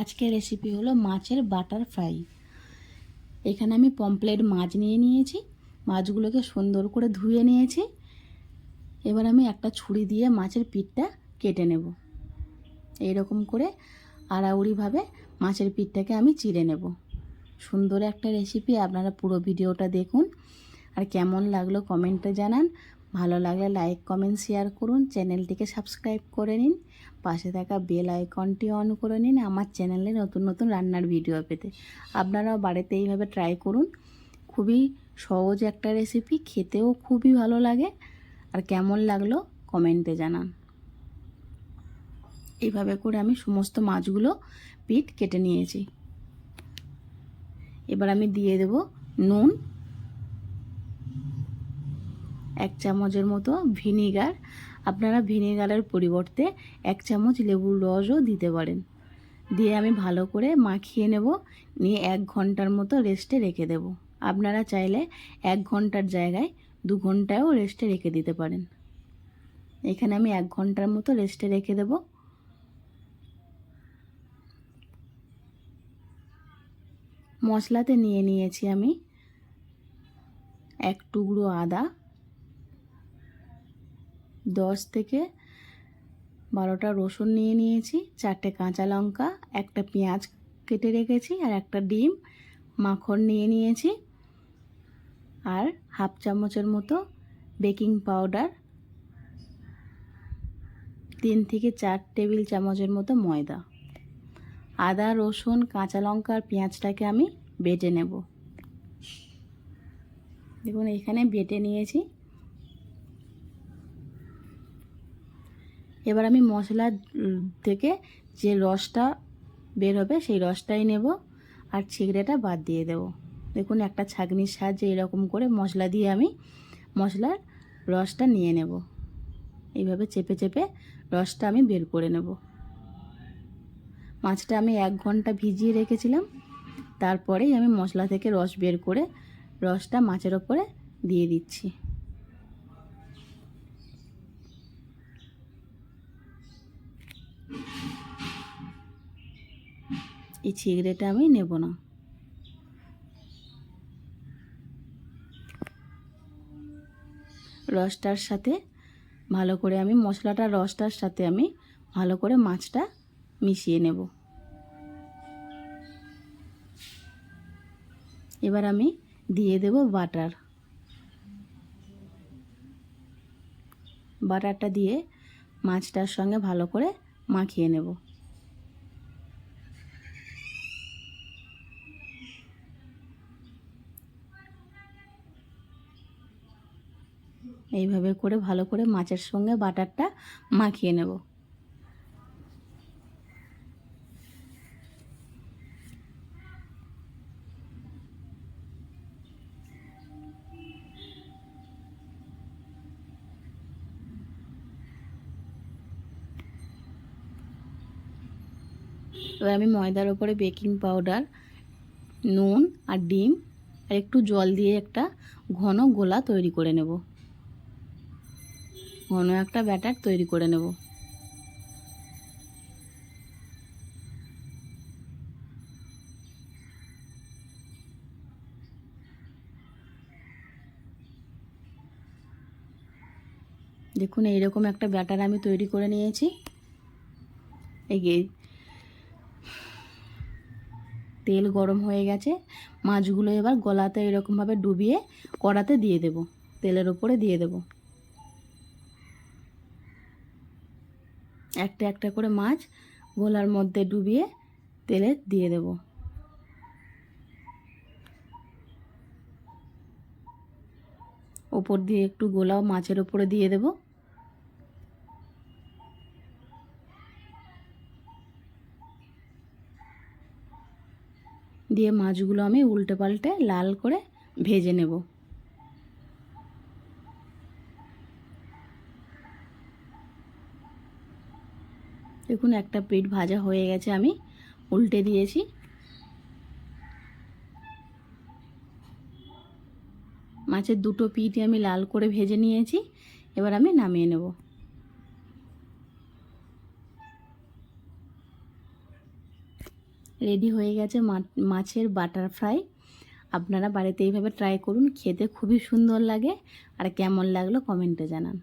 আজকের রেসিপি হলো মাছের বাটার ফ্রাই। এখানে আমি পমফ্রেট মাছ নিয়ে নিয়েছি। মাছগুলোকে সুন্দর করে ধুয়ে নিয়েছি। এবার আমি একটা ছুরি দিয়ে মাছের পিঠটা কেটে নেব। এইরকম করে আড়াউড়িভাবে মাছের পিঠটাকে আমি চিড়ে নেব। সুন্দর একটা রেসিপি, আপনারা পুরো ভিডিওটা দেখুন। আর কেমন লাগলো কমেন্টে জানান। ভালো লাগলে লাইক কমেন্ট শেয়ার করুন। চ্যানেলটিকে সাবস্ক্রাইব করে নিন। পাশে থাকা বেল আইকনটি অন করে নিন আমার চ্যানেলে নতুন নতুন রান্নার ভিডিও পেতে। আপনারাও বাড়িতে এইভাবে ট্রাই করুন। খুবই সহজ একটা রেসিপি, খেতেও খুবই ভালো লাগে। আর কেমন লাগলো কমেন্টে জানান। এইভাবে করে আমি সমস্ত মাছগুলো পিঠ কেটে নিয়েছি। এবার আমি দিয়ে দেব নুন, 1 চামচের মতো ভিনিগার। আপনারা ভিনিগারের পরিবর্তে 1 চামচ লেবুর রসও দিতে পারেন। দিয়ে আমি ভালো করে মাখিয়ে নেব। নিয়ে 1 ঘন্টার মতো রেস্টে রেখে দেব। আপনারা চাইলে 1 ঘন্টার জায়গায় 2 ঘন্টায়ও রেস্টে রেখে দিতে পারেন। এখানে আমি 1 ঘন্টার মতো রেস্টে রেখে দেব। মশলাতে নিয়ে নিয়েছি আমি 1 টুকরো আদা, 10 থেকে 12টা রসুন নিয়ে নিয়েছি, 4টে কাঁচা লঙ্কা, একটা পেঁয়াজ কেটে রেখেছি, আর একটা ডিম, মাখন নিয়ে নিয়েছি, আর 1/2 চামচের মতো বেকিং পাউডার, 3 থেকে 4 টেবিল চামচের মতো ময়দা। আদা, রসুন, কাঁচা লঙ্কা আর পেঁয়াজটাকে আমি বেটে নেব। দেখুন এখানে বেটে নিয়েছি। এবার আমি মশলা থেকে যে রসটা বের হবে সেই রসটাই নেব, আর ছিগড়েটা বাদ দিয়ে দেব। দেখুন একটা ছাঁকনির সাহায্যে এরকম করে মশলা দিয়ে আমি মশলার রসটা নিয়ে নেব। এইভাবে চেপে চেপে রসটা আমি বের করে নেব। মাছটা আমি 1 ঘন্টা ভিজিয়ে রেখেছিলাম। তারপরেই আমি মশলা থেকে রস বের করে রসটা মাছের ওপরে দিয়ে দিচ্ছি। এই ছিগড়েটা আমি নেব না। রসটার সাথে ভালো করে আমি মশলাটা রসটার সাথে আমি ভালো করে মাছটা মিশিয়ে নেব। এবার আমি দিয়ে দেব বাটার। বাটারটা দিয়ে মাছটার সঙ্গে ভালো করে মাখিয়ে নেব। এইভাবে করে ভালো করে মাছের সঙ্গে বাটারটা মাখিয়ে নেব। এবার আমি ময়দার ওপরে বেকিং পাউডার, নুন আর ডিম আর একটু জল দিয়ে একটা ঘন গোলা তৈরি করে নেব। ঘন একটা ব্যাটার তৈরি করে নেব। দেখুন এইরকম একটা ব্যাটার আমি তৈরি করে নিয়েছি। এই তেল গরম হয়ে গেছে। মাছগুলো এবার গলাতে এরকমভাবে ডুবিয়ে কড়াতে দিয়ে দেব, তেলের ওপরে দিয়ে দেব। একটা একটা করে মাছ গোলার মধ্যে ডুবিয়ে তেলে দিয়ে দেব। ওপর দিয়ে একটু গোলাও মাছের ওপরে দিয়ে দেব। দিয়ে মাছগুলো আমি উল্টে পাল্টে লাল করে ভেজে নেব। দেখুন একটা পিঠ ভাজা হয়ে গেছে, আমি উল্টে দিয়েছি। মাছের দুটো পিঠই আমি লাল করে ভেজে নিয়েছি। এবার আমি নামিয়ে নেব। রেডি হয়ে গেছে মাছের বাটার ফ্রাই। আপনারা বাড়িতে এইভাবে ট্রাই করুন, খেতে খুবই সুন্দর লাগে। আর কেমন লাগলো কমেন্টে জানান।